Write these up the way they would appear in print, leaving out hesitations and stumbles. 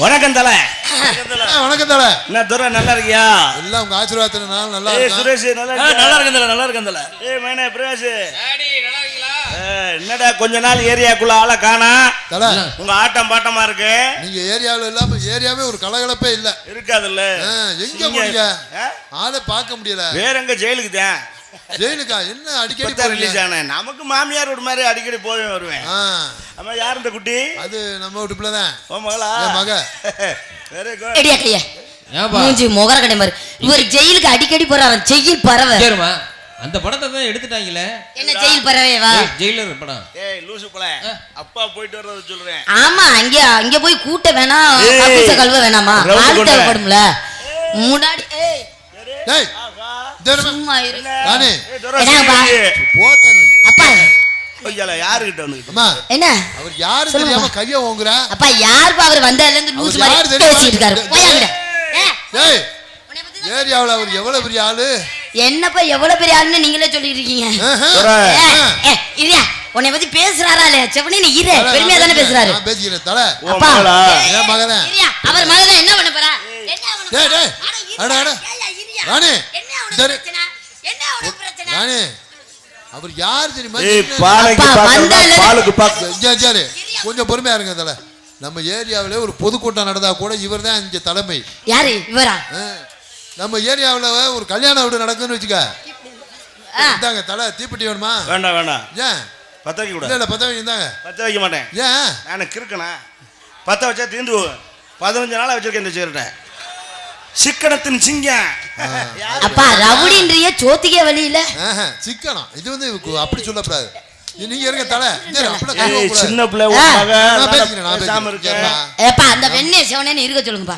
வணக்கம் தல. வணக்கம் தல. என்ன துரை நல்லா இருக்கியா? எல்லாம் உங்க ஆசீர்வாதத்தினால நல்லா இருக்கேன். சுரேஷ் நல்லா இருக்கியா? நல்லா இருக்கேன் தல, நல்லா இருக்கேன் தல. மேனே பிரகாஷ் டாடி நல்லா இருக்கீங்களா? என்னடா கொஞ்ச நாள் ஏரியாக்குள்ள ஆளை காணா தல. உங்க ஆட்டம் பாட்டமா இருக்கு. நீங்க ஏரியாவுல இல்லாம ஏரியாவே ஒரு கலகலப்பே இல்ல. இருக்காதுல்ல. எங்க போறீங்க? ஆளை பார்க்க முடியல. வேற எங்க ஜெயிலுக்கு தான். ஜெயிலுக்கா? என்ன அடிக்கடி ரிலீஸ் ஆன நமக்கு மாமியார் வீடு மாதிரி அடிக்கடி போவேன் வருவேன். ஆமா யார் இந்த குட்டி? அது நம்ம வீட்டு பிள்ளை தான். ஓ மகளா? மக. Very good. எடியா கையா. மூஞ்சி முகர கடை மாதிரி. இவர் ஜெயிலுக்கு அடிக்கடி போறாராம். ஜெயில் பறவை. சரிமா அந்த படத்தை தான் எடுத்துட்டாங்களே. என்ன ஜெயில் பறவைவா? ஜெயிலர் படம். ஏய் லூசு பல. அப்பா போயிட்டு வர்றது சொல்றேன். ஆமா அங்க போய் கூட்ட வேணாம். ஆபீஸ கழுவ வேணாமா? ஆள் தேவைப்படும்ல. முன்னாடி ஏய் டேய் சும்மா இரு. நானே என்னப்பா? போத்தன. அப்பா ஐயா யார் கிட்ட வந்து? அம்மா என்ன? அவர் யாரு தெரியாம கைய ஓங்குறா? அப்பா யார்ப்பா அவர் வந்ததுல இருந்து லூஸ் மாதிரி பேசிட்டு இருக்காரு. போயாங்கடா. டேய் ஏரியாவுல அவர் எவ்வளவு பெரிய ஆளு? என்னப்பா எவ்வளவு பெரிய ஆளுன்னு நீங்களே சொல்லிட்டு இருக்கீங்க. இரியா உன்னை பத்தி பேசுறாரா இல்ல? செவனே நீ இரு. பெருமையா தானே பேசுறாரு. நான் பேசிக்கிறேன் தல. அப்பா என் மகனே. இரியா அவர் மகன் என்ன பண்ண போறா? டேய் டேய் அட அட ராணி என்ன உனக்கு பிரச்சனை? என்ன உனக்கு பிரச்சனை? ராணி அவர் யார் தெரியுமா? ஏய் பாலுக்கு பாக்கறதா பாலுக்கு பாக்க. சரி கொஞ்சம் பொறுமையா இருங்க தல. நம்ம ஏரியாவுல ஒரு பொதுக்கூட்டம் நடந்தா கூட இவர்தான் இங்க தலைமை. யாரு இவரா? நம்ம ஏரியாவுல ஒரு கல்யாண வீடு நடக்குதுன்னு வச்சுக்க. இந்தாங்க தல தீப்பெட்டி வேணுமா? வேண்டாம் வேண்டாம். ஏன் பத்த வைக்க கூடாது. இல்ல பத்த வைங்க. இந்தாங்க. பத்த வைக்க மாட்டேன். ஏன்? நான் கிறுக்கனா? பத்த வச்சா தீந்து போகும். 15 நாளா வச்சிருக்கேன் இந்த சிகரெட்டை. சிக்கனத்தின் சிங்கம். அப்பா ரவுடின்றிய சோத்துக்கே வழி இல்ல. சிக்கனம் இது வந்து அப்படி சொல்லக்கூடாது. நீங்க இருங்க தல. சின்ன பிள்ளை அந்த வெண்ணெய் செவனே இருக்க சொல்லுங்கப்பா.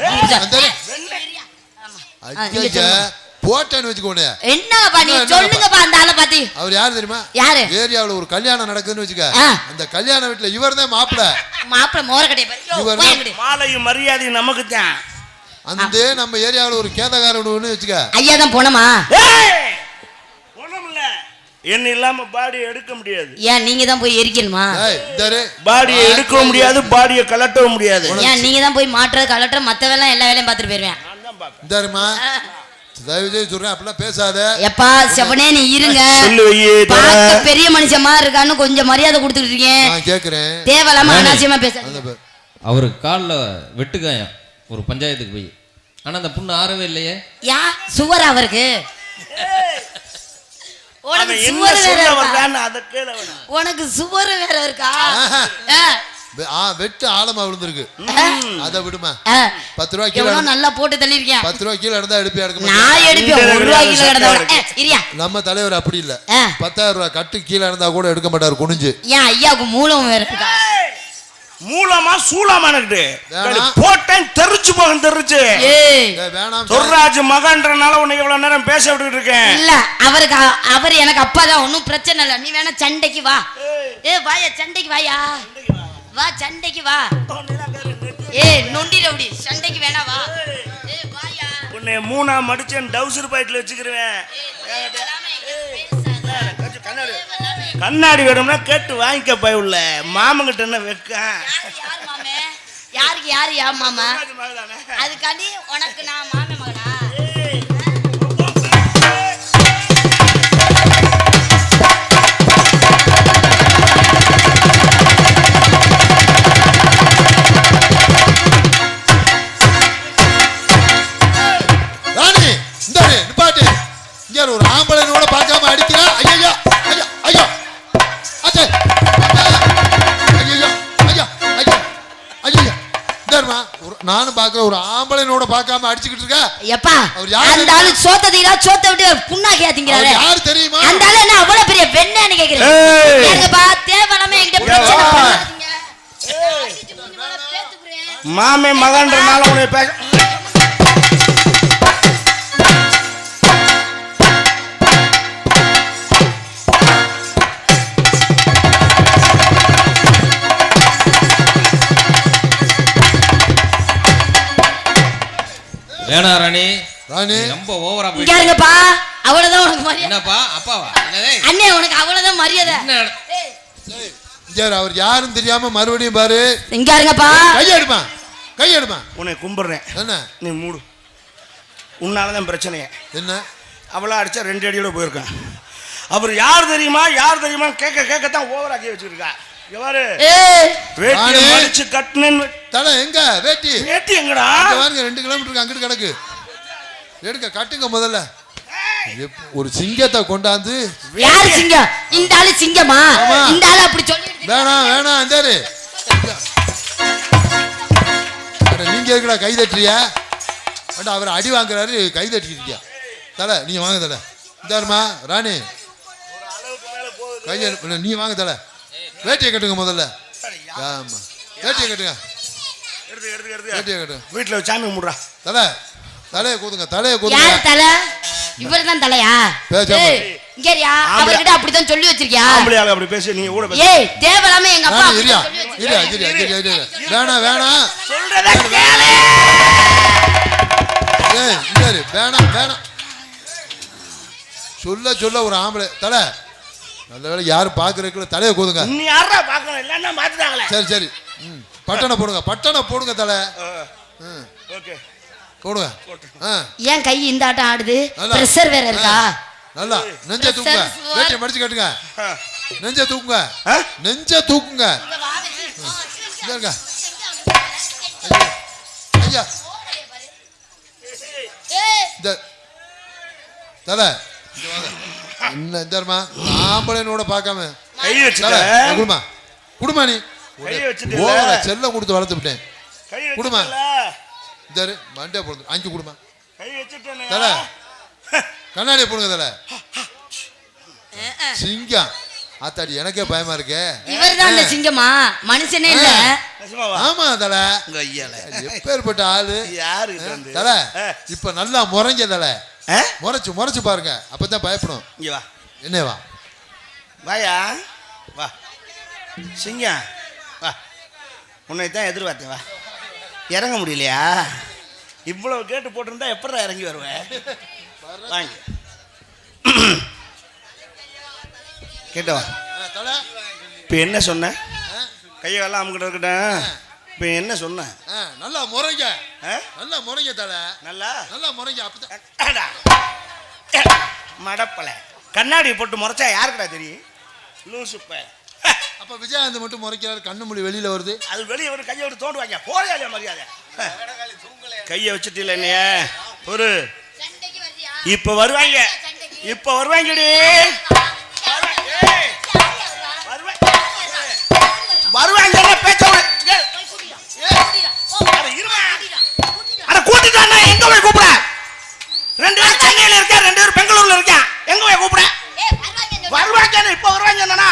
போட்டேன்னு வச்சுக்கோங்க. என்னப்பா நீ சொல்லுங்கப்பா அந்த ஆளை பத்தி. அவர் யாரு தெரியுமா? யாரு? ஏரியாவுல ஒரு கல்யாணம் நடக்குதுன்னு வச்சுக்க. அந்த கல்யாண வீட்டுல இவர் தான் மாப்பிள்ள. மாப்பிள்ள மோரக்கடை பாரு. மாலையும் மரியாதையும் நமக்கு தான். அந்த நம்ம ஏரியாவுல ஒரு கேதகார வீடுன்னு வச்சுக்க. ஐயா தான் போனமா? போனோம்ல. என்ன இல்லாம பாடியை எடுக்க முடியாது. ஏன் நீங்க தான் போய் எரிக்கணுமா? பாடியை எடுக்க முடியாது, பாடியை கலட்டவும் முடியாது. ஏன் நீங்க தான் போய் மாற்ற கலட்ட மத்த வேலை எல்லா வேலையும் பார்த்துட்டு போயிருவேன். இந்தாருமா தயவுசெய்து சொல்றேன் அப்படிலாம் பேசாத. எப்பா செவனே நீ இருங்க. பெரிய மனுஷமா இருக்கான்னு கொஞ்சம் மரியாதை கொடுத்துட்டு இருக்கேன். நான் கேக்குறேன். தேவையில்லாம அனாவசியமா பேசாதீங்க. அவருக்கு கால்ல வெட்டுக்காயம் ஒரு பஞ்சாயத்துக்கு போய். ஆனா அந்த புண்ணு ஆறவே இல்லையே. யா சுவர் அவருக்கு. உனக்கு சுவர் வேற இருக்கா? வெட்டு ஆழமா விழுந்திருக்கு. அத விடுமா? 10 ரூபாய் கீழ நல்லா போட்டு தள்ளிருக்கேன். 10 ரூபாய் கீழ இருந்தா எடுப்பி எடுக்க மாட்டேன். நான் எடுப்பேன். 1 ரூபாய் கீழ இருந்தா இரியா. நம்ம தலைவர் அப்படி இல்ல. 10,000 ரூபாய் கட்டு கீழ இருந்தா கூட எடுக்க மாட்டார் குனிஞ்சு. ஏன் ஐயாவுக்கு மூலம் வேற இருக்கா? மூலமா சூலமானது போட்டேன் தெரிச்சு போகும் தெரிச்சு. வேணாம் சொர்ராஜ் மகன்றனால உன்னை இவ்வளவு நேரம் பேச விட்டுட்டு இருக்கேன். இல்ல அவர் எனக்கு அப்பா தான். ஒன்னும் பிரச்சனை இல்ல. நீ வேணா சண்டைக்கு வா. வாயா சண்டைக்கு வாயா. வா சண்டைக்கு வா. நொண்டி ரவுடி சண்டைக்கு வேணா வா. வாயா. உன்னை 3ஆ மடிச்சு டவுசர் பாக்கெட்ல வச்சுக்கிறேன். கண்ணாடி வேணும்னா கேட்டு வாங்கிக்க போய் உள்ள மாமங்கிட்ட என்ன வெக்க. யாருக்கு யாரு யா மாமா? அதுக்காண்டி உனக்கு நான் மாமே மகனா? ராணி இந்த நிப்பாட்டு. இங்க ஒரு ஆம்பளைனோட பார்க்காம அடிக்கிறா. ஐயோ ஐயோ ஐயோ அச்சே ஐயோ ஐயோ ஐயோ ஐயோ. இந்தமா நானும் பாக்குற ஒரு ஆம்பளைனோட பார்க்காம அடிச்சிட்டு இருக்கா. எப்பா அந்த ஆளு சோத்த தீரா சோத்த விட்டு புண்ணாக்கியா திங்கறாரு. யார் தெரியுமா? அந்த ஆளு என்ன அவ்வளவு பெரிய வெண்ணேன்னு கேக்குறீங்க? ஏங்கப்பா தேவலமே என்கிட்ட பிரச்சனை பண்ணாதீங்க. மாமே மகன்றனால உன்னை பேச. வேணா ராணி. ராணி ரொம்ப ஓவரா போய். இங்கங்கப்பா அவ்வளவுதான் உனக்கு மரியாதை. என்னப்பா அப்பாவா? என்னதே அண்ணே உனக்கு அவ்வளவுதான் மரியாதை. இங்க அவர் யாரும் தெரியாம மறுபடியும் பாரு. இங்க இருங்கப்பா. கையெடுமா கையெடுமா. உன்னை கும்பிடுறேன், என்ன நீ மூடு. உன்னாலதான் பிரச்சனையே. என்ன அவளா அடிச்சா 2 அடியோட போயிருக்கான். அவர் யார் தெரியுமா யார் தெரியுமா கேட்கத்தான் ஓவராக்கி வச்சிருக்கா. எவ்வாறு வேட்டியை மடிச்சு கட்டுனேன்னு தலை எங்க வேட்டி வேட்டி எங்கடா பாருங்க 2 கிலோமீட்டருக்கு அங்கிட்டு கிடக்கு. எடுக்க கட்டுங்க முதல்ல. ஒரு சிங்கத்தை கொண்டாந்து. யாரு சிங்கம்? இந்த ஆளு சிங்கமா? இந்த ஆளு அப்படி சொல்லி வேணாம் வேணாம் இந்தாரு. நீங்க இருக்கா கை தட்டுறியா? அவர் அடி வாங்குறாரு கை தட்டிக்கிட்டியா? தலை நீங்க வாங்க தலை. இந்தாருமா ராணி கையை நீ வாங்க தலை. வேட்டியை கட்டுங்க முதல்ல. ஆமா வேட்டியை கட்டுங்க. வேட்டியை கட்டுங்க. வீட்டுல சாமி கும்பிடுறா. தலை தலையை கூதுங்க தலையை கூதுங்க. யார் தலை? இவர்தான் தலையா? இங்கயா அவர்கிட்ட அப்படிதான் சொல்லி வச்சிருக்கியா? ஆம்பளையால அப்படி பேசி நீ கூட பேசு. ஏய் தேவலாமே எங்க அப்பா இரியா இரியா இரியா இரியா வேணாம் வேணாம் சொல்றத கேளு. ஏய் இந்தாரு வேணாம் வேணாம் சொல்ல சொல்ல ஒரு ஆம்பளை தலை. நல்ல வேளை யாரும் பாக்குறதுக்குள்ள தலையை கூதுங்க. நீ யாரா பாக்கணும் இல்லன்னா மாத்திட்டாங்களே. சரி சரி பட்டனை போடுங்க பட்டனை போடுங்க தலை. ஓகே போடுங்க. ஏன் கை இந்த ஆட்டம் ஆடுது? பிரஷர் வேற இருக்கா? நல்லா நெஞ்ச தூக்குங்க. வேட்டியை மடிச்சு கட்டுங்க. நெஞ்ச தூக்குங்க. நெஞ்ச தூக்குங்க. இங்க ஐயா இந்த தலை என்ன இந்தாருமா ஆம்பளைனோட பார்க்காம கை வச்சுட்ட. குடுமா குடுமா நீ கை வச்சுட்டு ஓவரா செல்லம் கொடுத்து வளர்த்து விட்டேன். கை குடுமா வச்சுட்டல. இந்தாரு மண்டே போடுங்க. அஞ்சு குடுமா கை வச்சுட்டனே. தலை கண்ணாடியை போடுங்க தலை. சிங்கம் ஆத்தாடி எனக்கே பயமா இருக்கே. இவர்தான் அந்த சிங்கமா? மனுஷனே இல்ல. ஆமா தலை உங்க ஐயால எப்பேற்பட்ட ஆளு யாரு தலை. இப்ப நல்லா முறைங்க தலை. முறைச்சு முறைச்சு பாருங்க அப்பதான் பயப்படும். இங்க வா. என்ன வா வாயா வா சிங்கா வா. உன்னை தான் எதிர்பார்த்தேன். வா இறங்க முடியலையா? இவ்வளவு கேட்டு போட்டிருந்தா எப்படா இறங்கி வருவேன்? வாங்க கேட்ட வா. இப்ப என்ன சொன்ன? கையெல்லாம் அமுக்கிட்ட இருக்கட்டும். இப்ப என்ன சொன்ன? நல்லா முறைங்க. நல்லா முறைங்க தலை. நல்லா நல்லா முறைங்க அப்பதான் மடப்பல கண்ணாடி போட்டு முறைச்சா யாருக்குடா தெரியும்? லூசுப்ப. அப்ப விஜயகாந்த் மட்டும் முறைக்கிறாரு கண்ணு மொழி வெளியில வருது. அது வெளியே ஒரு கையை விட்டு தோண்டுவாங்க. போறையாலே மரியாதை. கையை வச்சுட்டு இல்ல என்னைய ஒரு இப்ப வருவாங்க. இப்ப வருவாங்கடி வருவாங்க. பேச்ச கூட்டிட்டானா எங்க போய் கூப்பிட? 2 பேரும் சென்னையில இருக்கா, 2 பேரும் பெங்களூர்ல இருக்கா. எங்க போய் கூப்பிட? வருவாங்க. இப்ப வருவாங்க. என்னன்னா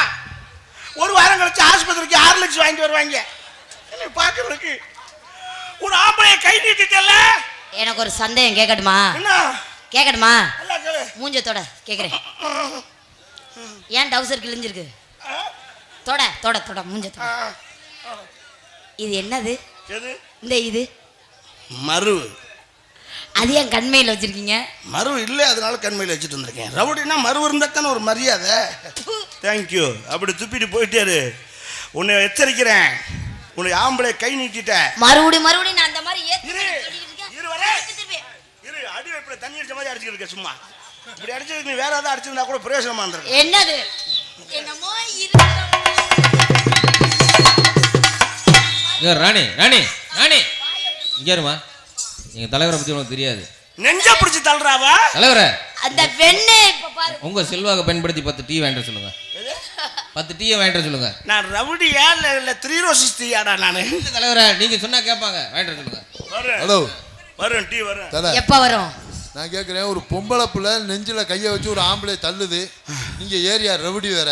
ஒரு வாரம் கழிச்சு ஆஸ்பத்திரிக்கு 6 லட்சம் வாங்கிட்டு வருவாங்க. என்ன பாக்குறதுக்கு ஒரு ஆம்பளைய கை நீட்டிட்டல. எனக்கு ஒரு சந்தேகம் கேட்கட்டுமா? என்ன கேட்கட்டுமா? எல்லாம் கேளு. மூஞ்சத்தோட கேக்குறேன். ஏன் டவுசர் கிழிஞ்சிருக்கு? தொட தொட தொட மூஞ்சத்தோட. இது என்னது? எது? இந்த இது மரு. அது ஏன் கண்மையில் வச்சிருக்கீங்க? மரு இல்லை, அதனால கண்மையில் வச்சுட்டு வந்திருக்கேன். ரவுடினா மரு இருந்தா தானே ஒரு மரியாதை. தேங்க்யூ. அப்படி துப்பிட்டு போயிட்டாரு. உன்னை எச்சரிக்கிறேன். உன்னை ஆம்பளை கை நீட்டிட்ட மறுபடியும் நான் அந்த மாதிரி இரு அடி வைப்பில தண்ணி அடிச்ச மாதிரி அடிச்சுட்டு இருக்க. சும்மா இப்படி அடிச்சதுக்கு நீ வேற ஏதாவது அடிச்சிருந்தா கூட பிரயோஜனமா இருந்திருக்கும். என்னது? என்னமோ ராணி ராணி ராணி இங்க இருமா. எங்க தலைவரை பத்தி உனக்கு தெரியாது. நெஞ்ச பிடிச்சி தள்ளுறாவா தலைவரை? அந்த வெண்ணே இப்ப பாரு. உங்க செல்வாக பயன்படுத்தி 10 டீ வாங்கிட்டு சொல்லுங்க. 10 டீயை வாங்கிட்டு சொல்லுங்க. நான் ரவுடியா இல்ல 3 ரோசிஸ் டீயாடா நானு? தலைவரை நீங்க சொன்னா கேட்பாங்க. வாங்கிட்டு சொல்லுங்க. ஹலோ வரும் டீ வரும். எப்ப வரும்? நான் கேட்குறேன். ஒரு பொம்பளை புள்ள நெஞ்சில கையை வச்சு ஒரு ஆம்பளை தள்ளுது. நீங்க ஏரியா ரவுடி வேற.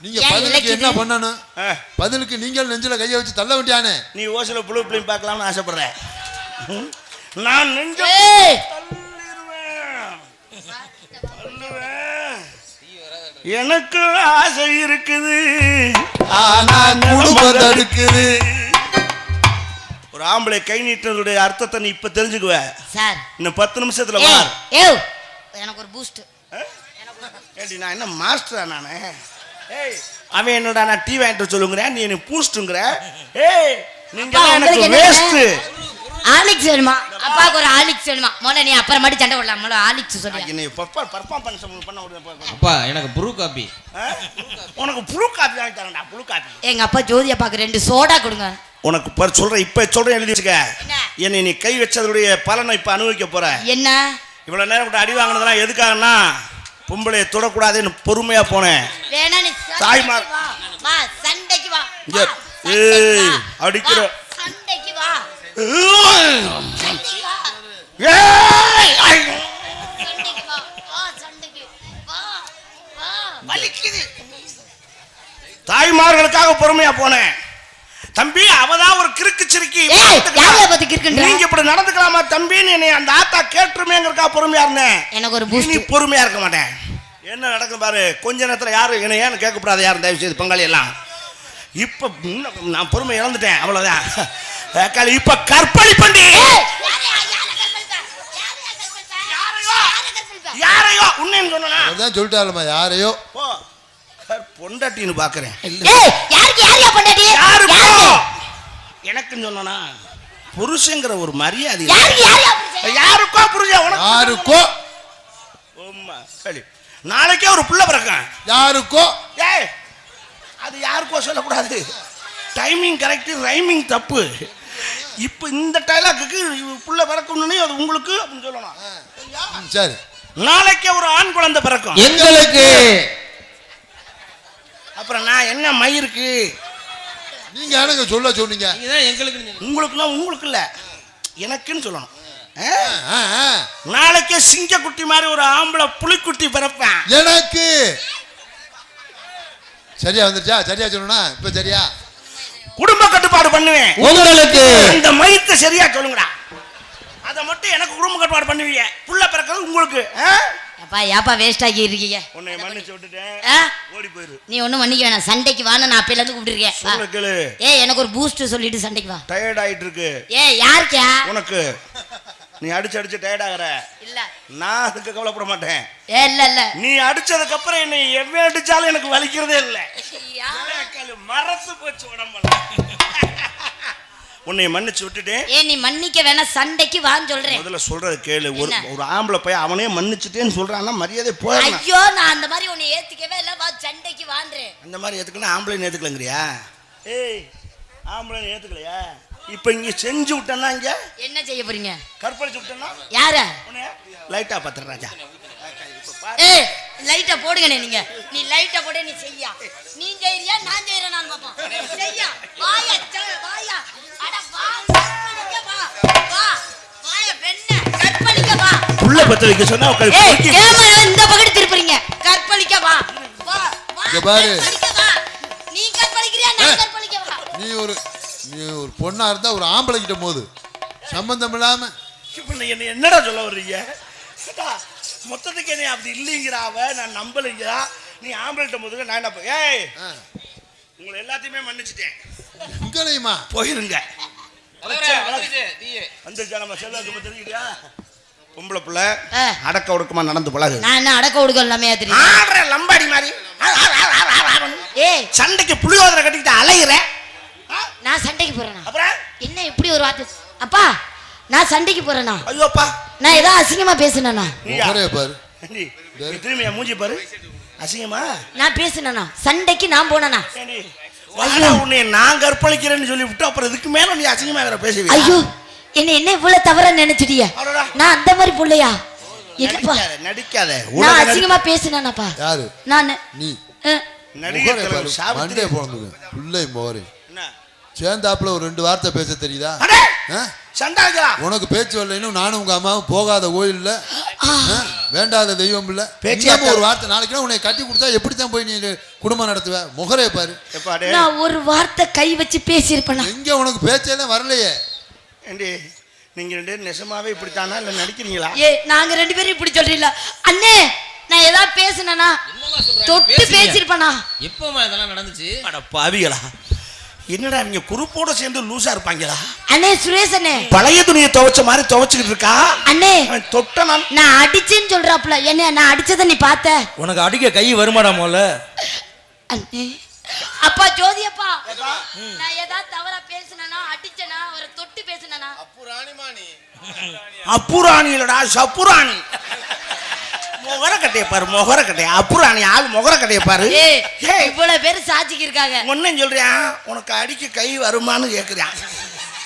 நீங்க பதிலுக்கு என்ன பண்ணணும்? பதிலுக்கு நீங்கள் நெஞ்சில கையை வச்சு தள்ள வேண்டியானே. நீ ஓசில புழு பிள்ளையும் பார்க்கலாம்னு ஆசைப்படுறேன். நான் நெஞ்ச எனக்கு ஆசை இருக்குது, ஆனா குடும்பம் தடுக்குது. ஒரு ஆம்பளை கை நீட்டினுடைய அர்த்தத்தை நீ இப்ப தெரிஞ்சுக்குவ சார். இன்னும் 10 நிமிஷத்துல வா. எனக்கு ஒரு பூஸ்ட். ஏடி நான் என்ன மாஸ்டரா நானு? ஏய் அவன் என்னடா நான் டீ வாங்கிட்டு சொல்லுங்கறேன், நீ என்ன பூஸ்ட்ங்கற. ஏய் நீங்க அப்பா, எனக்கு உங்களுக்கு என்ன வேஸ்ட். ஆலிக்ஸ் வேணுமா? அப்பாவுக்கு ஒரு ஆலிக்ஸ் வேணுமா? முதல்ல நீ அப்புறம் மட்டும் சண்டை போடலாம். முதல்ல ஆலிக்ஸ் சொல்லி. நீ பர்ஃபார்ம் பண்ண அப்பா எனக்கு ப்ரூ காப்பி. உனக்கு புழு காப்பி வாங்கி தரேன்டா, புழு காப்பி. எங்க அப்பா ஜோதி அப்பாக்கு 2 சோடா கொடுங்க. உனக்கு சொல்றேன், இப்ப சொல்றேன், எழுதி வச்சுக்க. என்ன? என்னை நீ கை வச்சதுடைய பலனை இப்ப அனுபவிக்க போற. என்ன? இவ்வளவு நேரம் கூட அடி வாங்கினதெல்லாம் எதுக்காகனா பொம்பளைய தொடக்கூடாதுன்னு பொறுமையா போனேன். வேணா நீ தாய்மார். வா சண்டைக்கு வா. இங்க ஏய் அடிக்கிற சண்டைக்கு வா. சண்டைக்கு வா. ஏய் சண்டைக்கு வா. வா சண்டைக்கு வா. வா. வலிக்குது. தாய்மார்களுக்காக பொறுமையா போனேன். தம்பி அவதான் ஒரு கிறுக்கு சிரிக்கி. ஏய் யாரைய பத்தி கிறுக்குன்ற? நீங்க இப்படி நடந்துக்கலாமா தம்பின்னு என்னை அந்த ஆத்தா கேட்டுமேங்கறதுக்காக பொறுமையா இருந்தேன். எனக்கு ஒரு பூஸ்ட். நீ பொறுமையா இருக்க மாட்டேன். என்ன நடக்கும் பாரு. கொஞ்ச நேரத்துல யாரு என்ன ஏன்னு கேட்கக்கூடாது. யாரும் தயவு செய்து பங்காளி எல்லாம். இப்ப நான் பொறுமை இழந்துட்டேன், அவ்வளவுதான். இப்ப கற்பழி பண்ணி யாரையோ உன்னைன்னு சொன்னா அதான் சொல்லிட்டாருமா, யாரையோ போ பொண்டாட்டின்னு பாக்குறேன். ஏய் யாருக்கு யாரையா பொண்டாட்டி? யாருக்கோ எனக்குன்னு சொன்னா புருஷங்கிற ஒரு மரியாதை. யாருக்கு யாரையா புருஷன்? யாருக்கோ புருஷன் உனக்கு யாருக்கோ. ஓம்மா சரி. நாளைக்கே ஒரு புள்ள பிறக்கும். யாருக்கோ. ஏய் அது யாருக்கோ சொல்லக்கூடாது. டைமிங் கரெக்ட், ரைமிங் தப்பு. இப்போ இந்த டைலாக்கு புள்ள பிறக்கணும்னே அது உங்களுக்கு அப்படின்னு சொல்லணும். சரி. நாளைக்கே ஒரு ஆண் குழந்தை பிறக்கும் எங்களுக்கு. அப்புறம் நான் என்ன மயிருக்கு நீங்க எனக்கு சொல்ல சொன்னீங்க. இதுதான் எங்களுக்கு. உங்களுக்குன்னா உங்களுக்கு இல்ல எனக்குன்னு சொல்லணும். நாளைக்கே சிங்கக்குட்டி மாதிரி ஒரு ஆம்பளை புலிக்குட்டி பிறப்பேன் எனக்கு. சரியா வந்துருச்சா? சரியா சொல்லணும்னா இப்ப சரியா? குடும்ப கட்டுப்பாடு பண்ணுவேன் உங்களுக்கு. இந்த மயித்தை சரியா சொல்லுங்கடா. அதை மட்டும் எனக்கு குடும்ப கட்டுப்பாடு பண்ணுவீங்க. புள்ள பிறக்கிறது உங்களுக்கு. அப்பா ஏப்பா வேஸ்ட் ஆகி இருக்கீங்க. உன்னை மன்னிச்சு விட்டுட்டேன், ஆ? ஓடி போயிரு. நீ ஒண்ணும் மன்னிக்க வேணாம். சண்டைக்கு வான்னு நான் அப்பையில இருந்து கூப்பிட்டுருக்கேன். சொல்ல கேளு. ஏய் எனக்கு ஒரு பூஸ்ட் சொல்லிட்டு சண்டைக்கு வா. டயர்ட் ஆயிட்டு இருக்கு ஏய் யாருக்கா? உனக்கு. நீ அடிச்சு டயர்ட் ஆகுற. இல்ல நான் அதுக்கு கவலைப்பட மாட்டேன். ஏ இல்ல இல்ல. நீ அடிச்சதுக்கு அப்புறம் என்னை எவ்வளவு அடிச்சாலும் எனக்கு வலிக்கிறதே இல்லை. மறந்து போச்சு உடம்பெல்லாம். உன்னை மன்னிச்சு விட்டுட்டேன். ஏ நீ மன்னிக்க வேணா, சண்டைக்கு வான்னு சொல்றேன். முதல்ல சொல்றது கேளு. ஒரு ஆம்பளை போய் அவனே மன்னிச்சுட்டேன்னு சொல்றான்னா மரியாதை போயிடணும். ஐயோ நான் அந்த மாதிரி உன்னை ஏத்துக்கவே இல்ல. வா சண்டைக்கு வான்றேன். அந்த மாதிரி ஏத்துக்கணும். ஆம்பளை ஏத்துக்கலங்கறியா? ஏய் ஆம்பளை ஏத்துக்கலையா? இப்ப இங்க செஞ்சு விட்டேன்னா இங்க என்ன செய்ய போறீங்க? கற்பழிச்சு விட்டேன்னா யார? லைட்டா பத்திர ராஜா. ஏய் லைட்டா போடுங்கனே நீங்க. நீ லைட்டா போடு. நீ செய்யா. நீ செய்றியா நான் செய்றேன் நான் பாப்போம். செய்யா. வாயா வாயா. அட வா கற்பழிக்க வா. வா வாயா வெண்ண கற்பழிக்க வா. புள்ள பத்த வைக்க சொன்னா ஏய் ஏமா இந்த பக்கத்து திருப்பறீங்க. கற்பழிக்க வா. வா வா. இங்க பாரு. கற்பழிக்க வா. நீ கற்பழிக்கறியா நான் கற்பழிக்க வா. நீ ஒரு பொண்ணா இருந்தா ஒரு ஆம்பளை கிட்ட போது சம்பந்தம் இல்லாம என்ன என்னடா சொல்ல வர்றீங்க? மொத்தத்துக்கு என்ன அப்படி இல்லைங்கிறாவ நான் நம்பலைங்கிறா. நீ ஆம்பளைட்ட போது நான் என்ன ஏய் உங்களை எல்லாத்தையுமே மன்னிச்சுட்டேன். உங்களையுமா? போயிருங்க. வந்துருச்சா நம்ம செல்வாக்கு தெரிஞ்சுக்கிட்டியா? பொம்பளை புள்ள அடக்க ஒடுக்கமா நடந்து பழகு. நான் என்ன அடக்க ஒடுக்கம் இல்லாம தெரியும். லம்பாடி மாதிரி ஏய் சண்டைக்கு புளியோதரை கட்டிக்கிட்டு அலையிற. நான் சண்டைக்கு போறேனா? அப்புறம் என்ன இப்படி ஒரு வார்த்தை? அப்பா நான் சண்டைக்கு போறேனா? ஐயோப்பா நான் ஏதோ அசிங்கமா பேசுனேனா? முகரே பாரு. திரும்பி மூஞ்சி பாரு. அசிங்கமா நான் பேசுனேனா? சண்டைக்கு நான் போனேனா? உன்னை நான் கற்பழிக்கிறேன்னு சொல்லி விட்டு அப்புறம் இதுக்கு மேல நீ அசிங்கமா வேற பேசுவீங்க. ஐயோ என்ன இவ்வளவு தவறா நினைச்சிட்டிய? நான் அந்த மாதிரி புள்ளையா? என்னப்பா நடிக்காத. நான் அசிங்கமா பேசுனேனாப்பா? யாரு? நான் நீ. நடிகர் மண்டே போனது புள்ளை மோரே. சேர்ந்தாப்புல ஒரு 2 வார்த்தை பேச தெரியுதா? சண்டாஜா உனக்கு பேச்சு வரலைன்னு நானும் உங்க அம்மாவும் போகாத கோயில் இல்ல, வேண்டாத தெய்வம் இல்ல. பேச்சாம ஒரு வார்த்தை நாளைக்கு உன்னை கட்டி கொடுத்தா எப்படித்தான் போய் நீ குடும்பம் நடத்துவ? முகரே பாரு. நான் ஒரு வார்த்தை கை வச்சு பேசியிருப்பேன். எங்க உனக்கு பேச்செல்லாம் வரலையே. ஏண்டி நீங்க 2 பேரும் நெசமாவே இப்படித்தானா இல்ல நடிக்கிறீங்களா? நாங்க 2 பேரும் இப்படி சொல்றீங்களா? அண்ணே நான் ஏதாவது பேசுனேனா? தொட்டு பேசியிருப்பேனா? எப்பமா இதெல்லாம் நடந்துச்சு? அட பாவிகளா, என்னடா நீங்க குரூப்போட சேர்ந்து லூசா இருப்பாங்களா? அண்ணே சுரேஷ் அண்ணே பழைய துணியை துவைச்ச மாதிரி துவைச்சுக்கிட்டு இருக்கா. அண்ணே தொட்ட நான் அடிச்சேன்னு சொல்றாப்ல. என்ன நான் அடிச்சத நீ பார்த்த? உனக்கு அடிக்க கை வருமாடா மோல? அண்ணே அப்பா ஜோதி அப்பா, நான் ஏதாவது தவறா பேசுனேனா, அடிச்சனா, ஒரு தொட்டு பேசுனேனா? அப்புராணி இல்லடா, சப்புராணி. முகர கட்டைய பாரு, முகர கட்டைய. அப்புராணி ஆள் முகர கட்டைய பாரு. ஏய், ஏய், இவ்வளவு பேர் சாட்சிக்கு இருக்காங்க. ஒன்னும் சொல்றியான், உனக்கு அடிக்க கை வருமான்னு கேக்குறான்.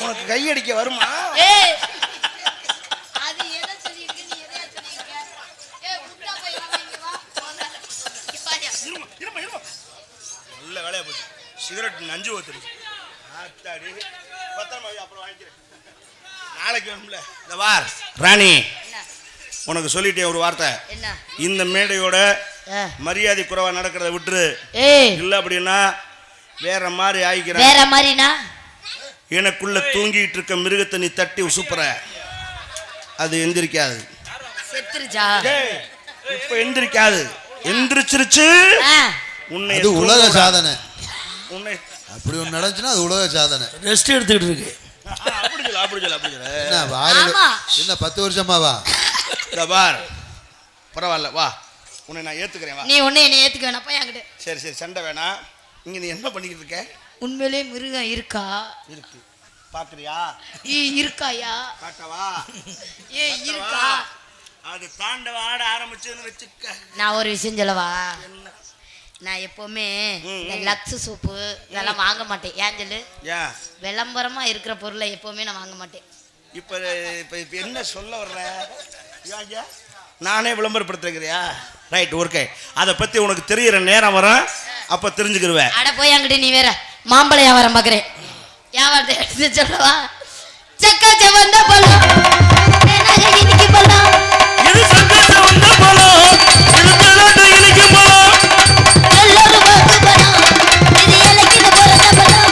உனக்கு கை அடிக்க வருமா? ஏய், அது எதை சொல்லிருக்கு, நீ எதை சொல்லிருக்க? ஏய், முட்டா போய் வாங்க, இங்க வா. இப்பாடியா. இருமா. நல்ல வேலையா போச்சு. சிகரெட் நஞ்சு ஊத்துருச்சு. ஆத்தாடி. பத்திரமா வை, அப்புறம் வாங்கிக்கிறேன். நாளைக்கு வேணும்ல. இந்த வார் ராணி, என்ன? உனக்கு சொல்லிட்டேன் ஒரு வார்த்தை. என்ன? இந்த மேடையோட மரியாதை குறைவா நடக்கிறத விட்டுரு. ஏய், இல்ல அப்படின்னா வேற மாதிரி ஆயிக்கிறேன். வேற மாதிரினா? எனக்குள்ள தூங்கிட்டு இருக்க மிருகத்தை நீ தட்டி உசுப்புற, அது எந்திரிக்காது. செத்துருச்சா? ஏய், இப்ப எந்திரிக்காது. எந்திரிச்சிருச்சு. உன்னை அது உலக சாதனை. உன்னை அப்படி ஒன்று நடந்துச்சுன்னா அது உலக சாதனை. ரெஸ்ட் எடுத்துக்கிட்டு இருக்கு. அப்படி சொல்ல. என்ன வாரில் ஆமா. என்ன 10 வருஷமாவா? இந்த பார், பரவாயில்ல வா, உன்னை நான் ஏத்துக்கிறேன் வா. நீ ஒண்ணு என்னை ஏத்துக்க வேணாப்பா என்கிட்ட. சரி சண்டை வேணாம். இங்க நீ என்ன பண்ணிக்கிட்டு இருக்க? உண்மையிலே மிருகம் இருக்கா? இருக்கு. பாக்குறியா? இருக்காயா? காட்டவா? இருக்கா? அது தாண்டவ ஆட ஆரம்பிச்சுன்னு வச்சுக்க. நான் ஒரு விஷயம் சொல்லவா? நான் எப்பவுமே இந்த லக்ஸ் சோப்பு இதெல்லாம் வாங்க மாட்டேன். ஏன் சொல்லு? ஏன்? விளம்பரமா இருக்கிற பொருளை எப்பவுமே நான் வாங்க மாட்டேன். இப்ப என்ன சொல்ல வர்ற? நானே விளம்பரப்படுத்துறியா? Right, okay. அதை பத்தி உனக்கு தெரியற நேரம் வரும், அப்ப தெரிஞ்சுக்கிருவேன். அட போய் அங்கிட்டு, நீ வேற மாம்பழ வியாபாரம் பாக்குறேன். வியாபாரத்தை எடுத்து சொல்லவா? சக்கா செவந்த பழம், இன்னைக்கு பழம், இது சக்கரை வந்த பழம், இது தலாட்டு இனிக்கு பழம், எல்லோரும் வாக்கு பழம், இது இலக்கின பிறந்த பழம்.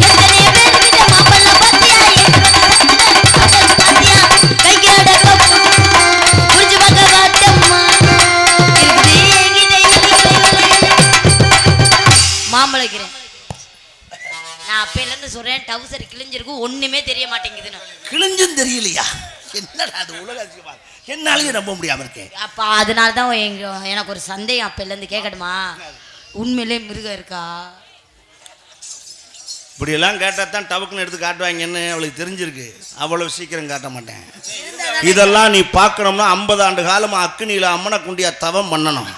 எத்தனை பேர் கிட்ட மாம்பழம் பாத்தியா? பாத்தியா? கைக்கு அடக்கம் புரிஞ்சு பார்க்க காட்டம்மா மாம்பழக்கிறேன். நான் அப்பையில இருந்து சொல்றேன், டவுசர் கிழிஞ்சிருக்கு, ஒண்ணுமே தெரிய மாட்டேங்குதுன்னு. கிழிஞ்சும் தெரியலையா? என்னடா அது உலக அதிசயமா? என்னாலயும் நம்ப முடியாம இருக்கேன். அப்பா அதனாலதான் எனக்கு ஒரு சந்தேகம். அப்பையில இருந்து கேட்கட்டுமா? உண்மையிலே மிருகம் இருக்கா? இப்படி எல்லாம் கேட்டா தான் டவுக்குன்னு எடுத்து காட்டுவாங்கன்னு அவளுக்கு தெரிஞ்சிருக்கு. அவ்வளவு சீக்கிரம் காட்ட மாட்டேன். இதெல்லாம் நீ பார்க்கணும்னா 50 ஆண்டு காலமா அக்னியில அம்மனை குண்டியா தவம் பண்ணணும்.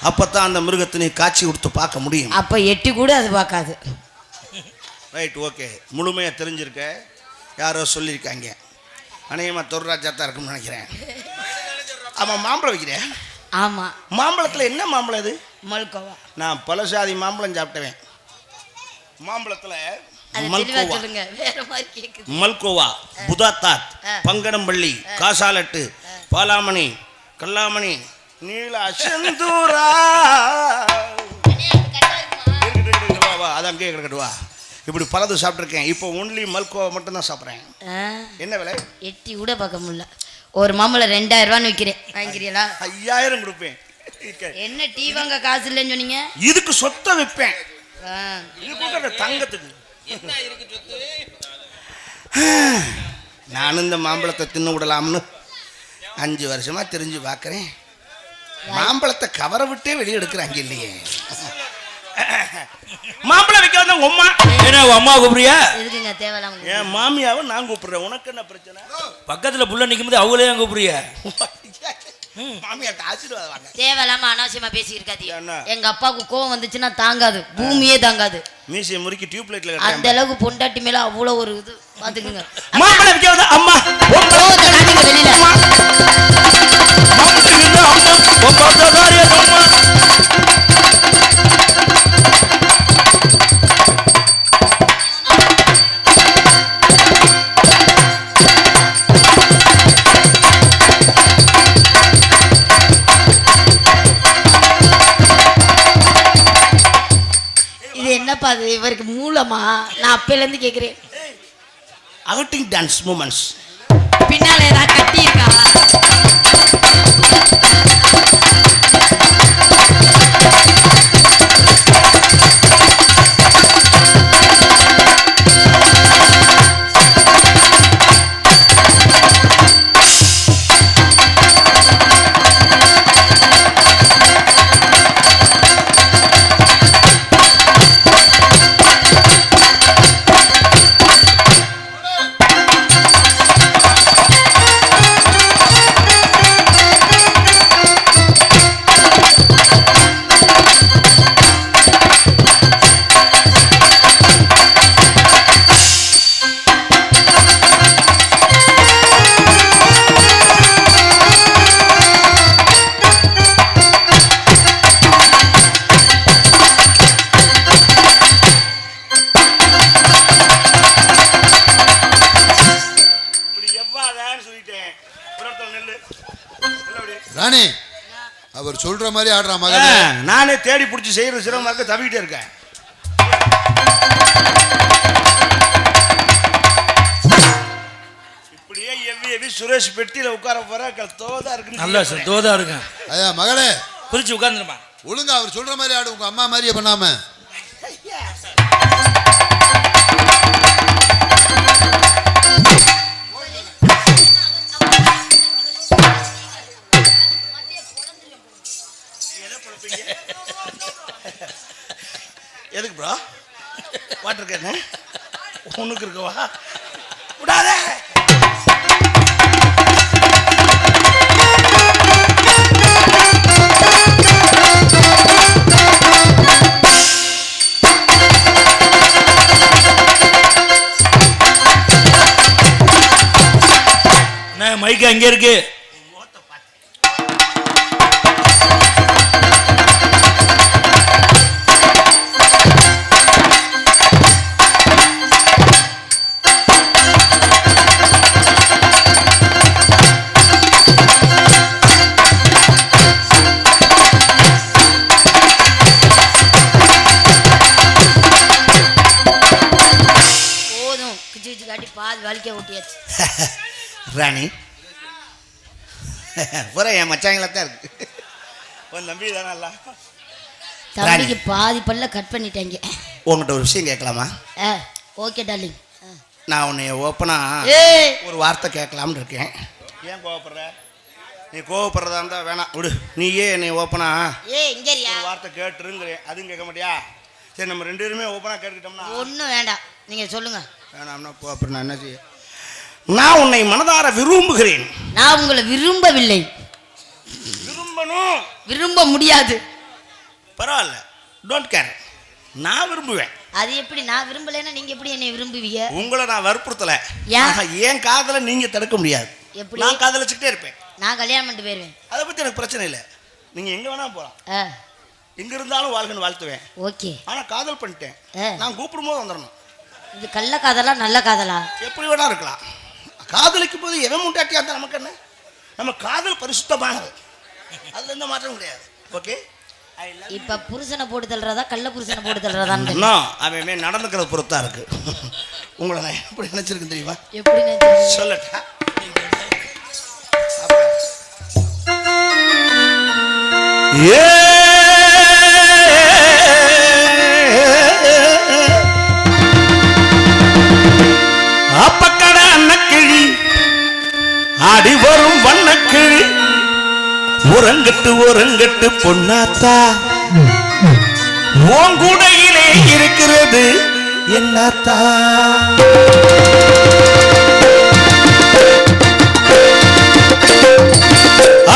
அப்பதான் அந்த மிருகத்தை நீ காட்சி கொடுத்து பார்க்க முடியும். அப்ப எட்டி கூட அது பார்க்காது. Right, okay. முழுமையா தெரிஞ்சிருக்க. யாரோ சொல்லியிருக்காங்க. அநேகமா தொர்ராஜா தான் இருக்கும்னு நினைக்கிறேன். ஆமா, மாம்பழம் வைக்கிறேன். ஆமா. மாம்பழத்துல என்ன மாம்பழம் இது? மல்கோவா. நான் பழசாதி மாம்பழம் சாப்பிட்டேன். மாம்பழத்துல மல்கோவா சொல்லுங்க, வேற மாதிரி கேக்குது. மல்கோவா, புதாத்தாத், பங்கனம்பள்ளி, காசாலட்டு, பாலாமணி, கல்லாமணி, நீல அசந்தூரா. அதான் அங்கேயே கிடக்கட்டுவா. இப்படி பலது சாப்பிட்ருக்கேன். இப்போ ஒன்லி மல்கோவா மட்டும் தான் சாப்பிட்றேன். என்ன விலை? எட்டி கூட பார்க்க முடியல. ஒரு மாம்பழம் 2000 ரூபான்னு விற்கிறேன். வாங்கிக்கிறீங்களா? 5000 கொடுப்பேன். என்ன டீ வாங்க காசு இல்லைன்னு சொன்னீங்க? இதுக்கு சொத்தை விற்பேன். இது கூட தங்கத்துக்கு. நானும் இந்த மாம்பழத்தை தின்னு விடலாம்னு 5 வருஷமா தெரிஞ்சு பார்க்குறேன். மாம்பழத்தை கவரை விட்டே வெளியே எடுக்கிறாங்க இல்லையே. மாம்பழம் வைக்க வந்த உம்மா என்ன அம்மா கூப்பிடுறியா? எதுக்குங்க தேவையில்லாம? என் மாமியாவை நான் கூப்பிடுறேன். உனக்கு என்ன பிரச்சனை? பக்கத்துல புள்ள நிக்கும் போது அவங்களே கூப்பிடுறியா? மாமியாட்ட ஆசீர்வாதம் வாங்க. தேவையில்லாம அனாவசியமா பேசி இருக்காதீங்க. என்ன? எங்க அப்பாவுக்கு கோவம் வந்துச்சுன்னா தாங்காது, பூமியே தாங்காது. மீசையை முறுக்கி டியூப் லைட்ல அந்த அளவுக்கு பொண்டாட்டி மேல அவ்வளவு ஒரு இது பாத்துக்குங்க. மாம்பழம் வைக்க வந்த அம்மா கோவத்தை காட்டுங்க வெளியில. இது என்னப்பா அது? இவருக்கு மூலமா? நான் அப்பையில இருந்து கேக்குறேன். Outing dance moments. பின்னால ஏதாவது கட்டி இருக்கா? மாதிரி ஆடுறான் மகனே. நானே தேடி பிடிச்சி செய்யற சிரமமா இருக்க தவிக்கிட்டே இருக்கேன். இப்படியே எவ்வி சுரேஷ் பெட்டியில உட்கார போற தோதா இருக்கு. நல்லா சார் தோதா இருக்கேன். ஐயா மகனே பிரிச்சு உட்கார்ந்துருமா. ஒழுங்கா அவர் சொல்ற மாதிரி ஆடு, உங்க அம்மா மாதிரியே பண்ணாம. எதுக்கு ப்ரோ வாட்டர் கேன்னு உனக்கு இருக்கவா விடாதே. மைக்கு அங்கே இருக்கு. போதும் கிச்சு கிச்சு காட்டி பால் வலிக்க ஓட்டியாச்சு. ராணி பூரா என் மச்சாங்களா தான் இருக்கு. உன் தம்பி தானே எல்லாம். தம்பிக்கு பாதி பல்ல கட் பண்ணிட்டாங்க. உங்ககிட்ட ஒரு விஷயம் கேட்கலாமா? Okay darling. நான் உன்னை ஓப்பனா ஏய் ஒரு வார்த்தை கேட்கலாம்னு இருக்கேன். ஏன் கோவப்படுற? நீ கோவப்படுறதா இருந்தா வேணாம் விடு. நீயே என்னை ஓப்பனா ஏய் இங்கறியா ஒரு வார்த்தை கேட்டுருங்கிறேன். அதுவும் கேட்க மாட்டியா? சரி நம்ம ரெண்டு பேருமே ஓப்பனா கேட்டுக்கிட்டோம்னா. ஒன்றும் வேண்டாம், நீங்க சொல்லுங்க. வேணாம்னா போ. அப்புறம் நான் என்ன செய்ய? நான் உன்னை மனதார விரும்புகிறேன். நான் உங்களை விரும்பவில்லை. விரும்பணும். விரும்ப முடியாது. பரவாயில்ல, டோன்ட் கேர். நான் விரும்புவேன். அது எப்படி? நான் விரும்பலைன்னா நீங்க எப்படி என்னை விரும்புவீங்க? உங்களை நான் வற்புறுத்தல. ஏன்? என் காதலை நீங்க தடுக்க முடியாது. எப்படி? நான் காதலிச்சுக்கிட்டே இருப்பேன். நான் கல்யாணம் பண்ணிட்டு போயிருவேன். அதை பத்தி எனக்கு பிரச்சனை இல்லை. நீங்க எங்க வேணா போகலாம். எங்க இருந்தாலும் வாழ்கன்னு வாழ்த்துவேன். ஓகே. ஆனா காதல் பண்ணிட்டேன். நான் கூப்பிடும் போது வந்துடணும். இது கள்ள காதலா நல்ல காதலா? எப்படி வேணா இருக்கலாம். காதலிக்கும் போது எவன் முட்டாட்டியா இருந்தா நமக்கு என்ன? நம்ம காதல் பரிசுத்தமானது. அதுல எந்த மாற்றம் கிடையாது. ஓகே. இப்ப புருஷனை போட்டு தள்ளுறதா கள்ள புருஷனை போட்டு தள்ளுறதான்னு அவன் நடந்துக்கிறது பொறுத்தா இருக்கு. உங்களை நான் எப்படி நினைச்சிருக்கேன் தெரியுமா? எப்படி நினைச்சீங்க? சொல்லட்டா? அப்பக்கட அன்னக்கிழி ஆடி வரும் வண்ணக்கிழி உறங்கட்டு உறங்கட்டு பொன்னாத்தா ஓங்குடையிலே இருக்கிறது என்னாத்தா.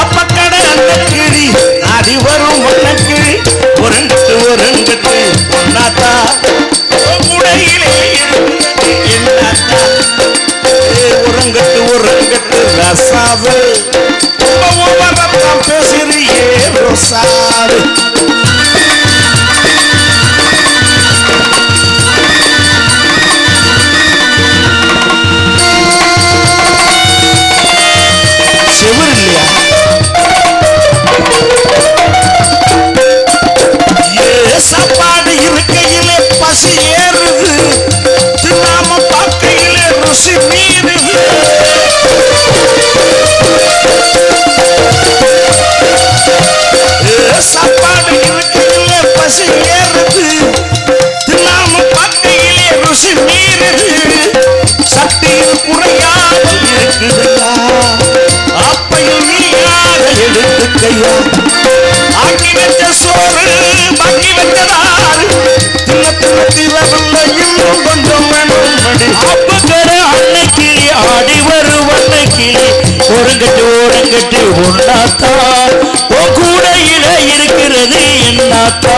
அப்பக்கட அன்னக்கிழி ஆடி வரும் வண்ணக்கிழி உறங்கட்டு உறங்கட்டு பொன்னாத்தா ஓங்குடையிலே இருக்கிறது என்னாத்தா. உறங்கட்டு உறங்கட்டு ரசாவு பேசுறியே ரோசாவு. செவரு இல்லையா? சாப்பாடு இருக்கையிலே பசி ஏறுது, தின்னாம பார்க்கையிலே ருசி மீறுது. சாப்பாடு இருக்கையிலே பசி ஏறுது, தின்னாம பார்க்கையிலே ருசி மீறுது. சக்தியில் குறையாமல் இருக்குதுயா, அப்பையும் நீயாக எடுத்துக்கையா. ஆக்கி வச்ச சோறு பாக்கி வச்சதாறு, தின்ன திரவில்லை இன்னும் கொஞ்சம் வேணும். அப்பக்கட அன்னைக்கிளி ஆடி வரும் வண்ணக்கிளி ஒருங்கட்டு ஒருங்கட்டு ஒன்னாத்தா ஓ கூடையில இருக்கிறது என்னாத்தா.